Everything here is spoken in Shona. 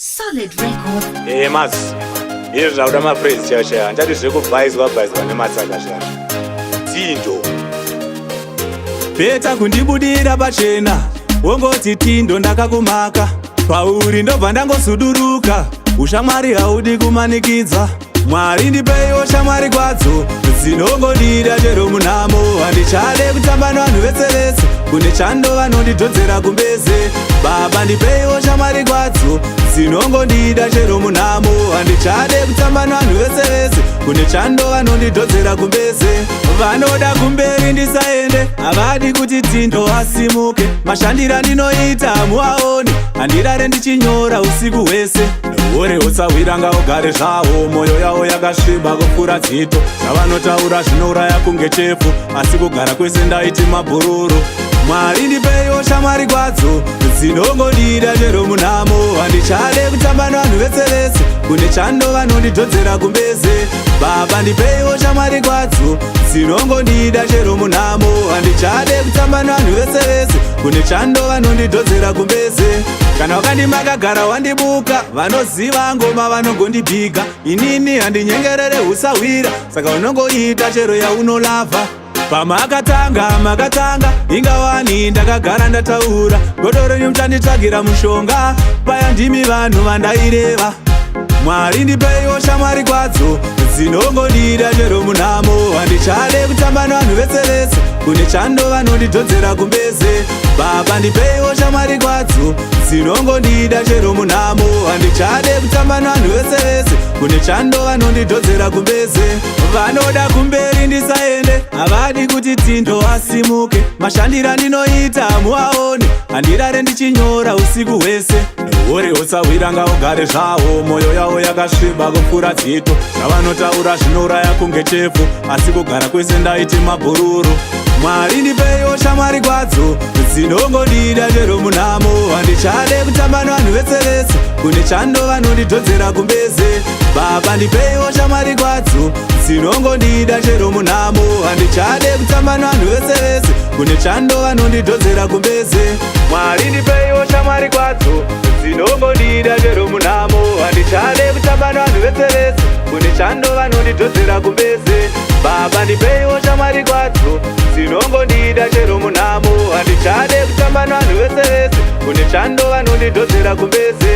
Solid record. Mas izvauda mapraise chasha handati zvekubvaizwa nematsaka zvazvo Tindo Beta kundibudira pachena wongoti Tindo ndakakumaka pauri ndobva ndangosuduruka ushamwari haudi kumanikidza Mwari ndipeiwo shamwari kwadzo dzinongodira chero munhamo handichade kutamba nevanhu vese vese kune chando vanondidzodzera kumbeze Baba ndipeiwo shamwari kwadzo dzinongodira chero munhamo handichade kutamba nevanhu vese vese kune chando vanondidzodzera kumbeze Vanoda kumberi ndisaende havadi kuti Tindo asimuke mashandira ndinoita muaone handirare ndichinyora usiku hwese Ore usawira ngaugare zvavo moyo yavo yakasviba kupfuura dzito zvavanotaura zvinouraya kunge chefu asi kugara kwese ndaiti mabhururu Mwari ndipeiwo shamwari kwadzo dzinongodira chero munhamo handichade kutamba nevanhu vese vese kune chando vanondidzodzera kumbeze Baba ndipeiwo shamwari kwadzo dzinongodira chero munhamo handichade kutamba nevanhu vese vese kune chando vanondidzodzera kumbeze Kana wakandimakagara wandibuka vanoziva ngoma vanongondibhiga inini handinyengerere usawira saka unongoita chero yaunolavha Pamakatanga ingawani ndakagara ndataura godo renyu muchanditsvagira mushonga paya ndimi vanhu vandaireva Mwari ndipeiwo shamwari kwadzo dzinongodira chero munhamo handichade kutamba nevanhu vese vese kune chando vanondidzodzera kumbeze Baba ndipeiwo shamwari kwadzo dzinongodira chero munhamo handichade kutamba nevanhu vese vese kune chando vanondidzodzera kumbeze Vanoda kumberi ndisaende havadi kuti Tindo asimuke mashandira ndinoita muaone handirare ndichinyora usiku hwese Ore usawira ngaugare zvavo moyo yavo yakasviba kupfuura dzito zvavanotaura zvinouraya kunge chefu asi kugara kwese ndaiti mabhururu Mwari ndipeiwo shamwari kwadzo dzinongodira chero munhamo handichade kutamba nevanhu vese vese kune chando vanondidzodzera kumbeze Baba ndipeiwo shamwari kwadzo dzinongodira chero munhamo handichade kutamba nevanhu vese vese kune chando vanondidzodzera kumbeze Mwari ndipeiwo shamwari kwadzo dzinongodira chero munhamo handichade kutamba nevanhu vese vese kune chando vanondidzodzera kumbeze Baba ndipeiwo shamwari kwadzo dzinongodira chero munhamo handichade kutamba nevanhu vese vese kune chando vanondidzodzera kumbeze